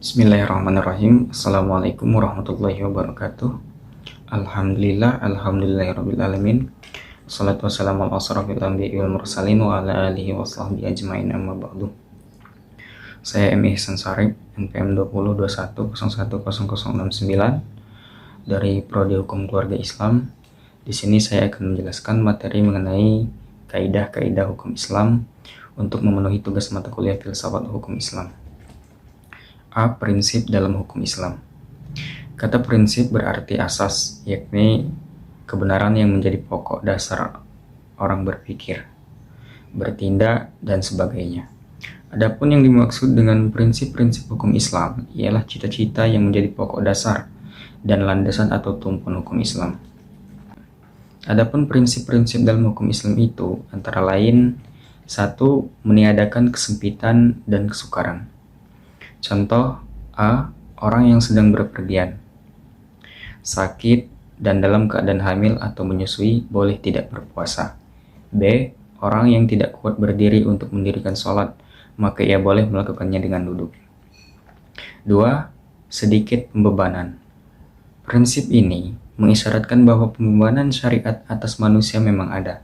Bismillahirrahmanirrahim. Assalamualaikum warahmatullahi wabarakatuh. Alhamdulillahirabbil alamin. Wassalatu wassalamu ala asrofil anbiya'i wal mursalin wa ala alihi wa sahbihi ajmain, amma ba'du. Saya M. Ihsan Sarip, NPM 2021010069 dari Prodi Hukum Keluarga Islam. Di sini saya akan menjelaskan materi mengenai kaidah-kaidah hukum Islam untuk memenuhi tugas mata kuliah filsafat hukum Islam. A. Prinsip dalam hukum Islam. Kata prinsip berarti asas, yakni kebenaran yang menjadi pokok dasar orang berpikir, bertindak, dan sebagainya. Adapun yang dimaksud dengan prinsip-prinsip hukum Islam ialah cita-cita yang menjadi pokok dasar dan landasan atau tumpuan hukum Islam. Adapun prinsip-prinsip dalam hukum Islam itu antara lain: 1. Meniadakan kesempitan dan kesukaran. Contoh: A. Orang yang sedang bepergian, sakit, dan dalam keadaan hamil atau menyusui boleh tidak berpuasa. B. Orang yang tidak kuat berdiri untuk mendirikan sholat, maka ia boleh melakukannya dengan duduk. 2. Sedikit pembebanan. Prinsip ini mengisyaratkan bahwa pembebanan syariat atas manusia memang ada,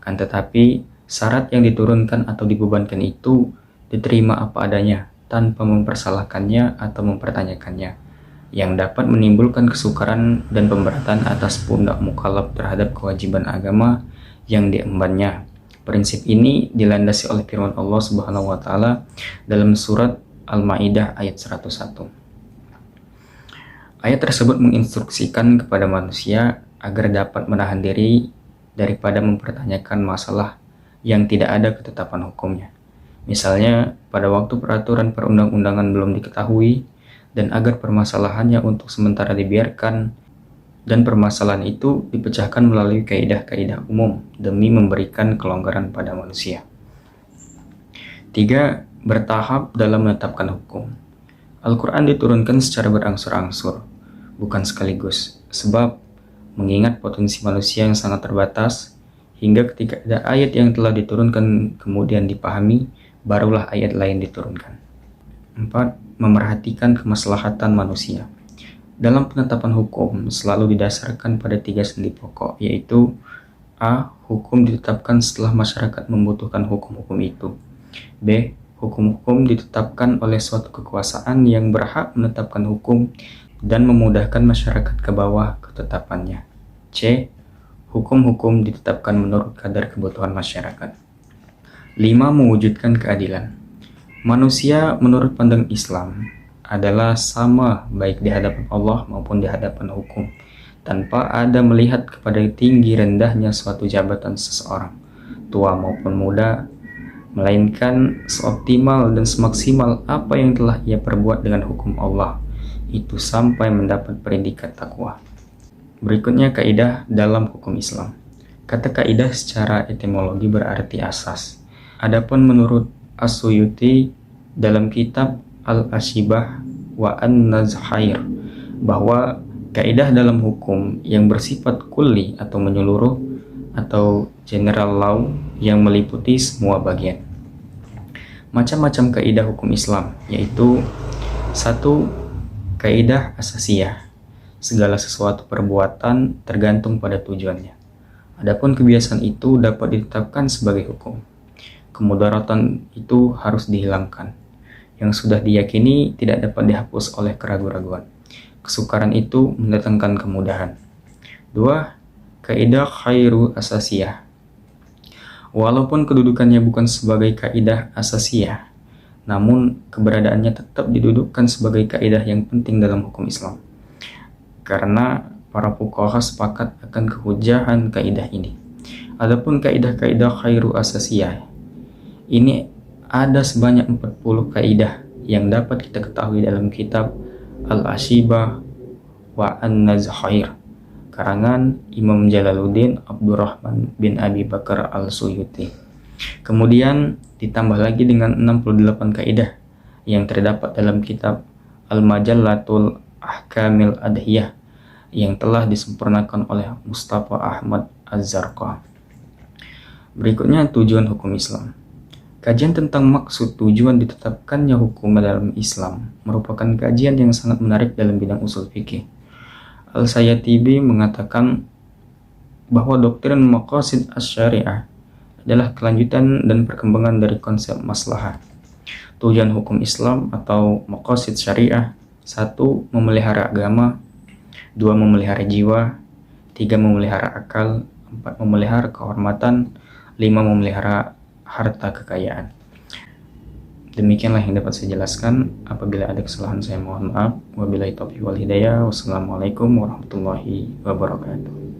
akan tetapi syarat yang diturunkan atau dibebankan itu diterima apa adanya, tanpa mempersalahkannya atau mempertanyakannya, yang dapat menimbulkan kesukaran dan pemberatan atas pundak mukallaf terhadap kewajiban agama yang diembannya. Prinsip ini dilandasi oleh firman Allah Subhanahu wa taala dalam surat Al-Maidah ayat 101. Ayat tersebut menginstruksikan kepada manusia agar dapat menahan diri daripada mempertanyakan masalah yang tidak ada ketetapan hukumnya. Misalnya, pada waktu peraturan perundang-undangan belum diketahui, dan agar permasalahannya untuk sementara dibiarkan, dan permasalahan itu dipecahkan melalui kaidah-kaidah umum demi memberikan kelonggaran pada manusia. 3. Bertahap dalam menetapkan hukum. Al-Quran diturunkan secara berangsur-angsur, bukan sekaligus, sebab mengingat potensi manusia yang sangat terbatas, hingga ketika ada ayat yang telah diturunkan kemudian dipahami, barulah ayat lain diturunkan. 4. Memerhatikan kemaslahatan manusia. Dalam penetapan hukum selalu didasarkan pada 3 sendi pokok, yaitu: A. Hukum ditetapkan setelah masyarakat membutuhkan hukum-hukum itu. B. Hukum-hukum ditetapkan oleh suatu kekuasaan yang berhak menetapkan hukum dan memudahkan masyarakat ke bawah ketetapannya. C. Hukum-hukum ditetapkan menurut kadar kebutuhan masyarakat. 5. Mewujudkan keadilan. Manusia menurut pandang Islam adalah sama baik di hadapan Allah maupun di hadapan hukum, tanpa ada melihat kepada tinggi rendahnya suatu jabatan seseorang, tua maupun muda, melainkan seoptimal dan semaksimal apa yang telah ia perbuat dengan hukum Allah itu sampai mendapat predikat takwa. Berikutnya kaidah dalam hukum Islam. Kata kaidah secara etimologi berarti asas. Adapun menurut As-Suyuti dalam kitab Al-Ashibah wa An-Nazhair, bahwa kaidah dalam hukum yang bersifat kulli atau menyeluruh atau general law yang meliputi semua bagian. Macam-macam kaidah hukum Islam, yaitu: 1. Kaidah asasiyah. Segala sesuatu perbuatan tergantung pada tujuannya. Adapun kebiasaan itu dapat ditetapkan sebagai hukum. Kemudaratan itu harus dihilangkan. Yang sudah diyakini tidak dapat dihapus oleh keraguan-raguan. Kesukaran itu mendatangkan kemudahan. 2. Kaidah khairu asasiyah. Walaupun kedudukannya bukan sebagai kaidah asasiyah, namun keberadaannya tetap didudukkan sebagai kaidah yang penting dalam hukum Islam, karena para fuqaha sepakat akan kehujahan kaidah ini. Adapun kaidah-kaidah khairu asasiyah ini ada sebanyak 40 kaidah yang dapat kita ketahui dalam kitab Al-Ashibah wa An-Nazhair karangan Imam Jalaluddin Abdurrahman bin Abi Bakar Al-Suyuti. Kemudian ditambah lagi dengan 68 kaidah yang terdapat dalam kitab Al-Majallatul Ahkamil Adhiyah yang telah disempurnakan oleh Mustafa Ahmad Az-Zarqah. Berikutnya tujuan hukum Islam. Kajian tentang maksud tujuan ditetapkannya hukum dalam Islam merupakan kajian yang sangat menarik dalam bidang usul fikih. Al-Sayatibi mengatakan bahwa doktrin maqasid asy-syariah adalah kelanjutan dan perkembangan dari konsep maslahah. Tujuan hukum Islam atau maqasid syariah: 1. Memelihara agama, 2. Memelihara jiwa, 3. Memelihara akal, 4. Memelihara kehormatan, 5. Memelihara harta kekayaan. Demikianlah yang dapat saya jelaskan. Apabila ada kesalahan saya mohon maaf. Wabillahi taufiq wal hidayah. Wassalamualaikum warahmatullahi wabarakatuh.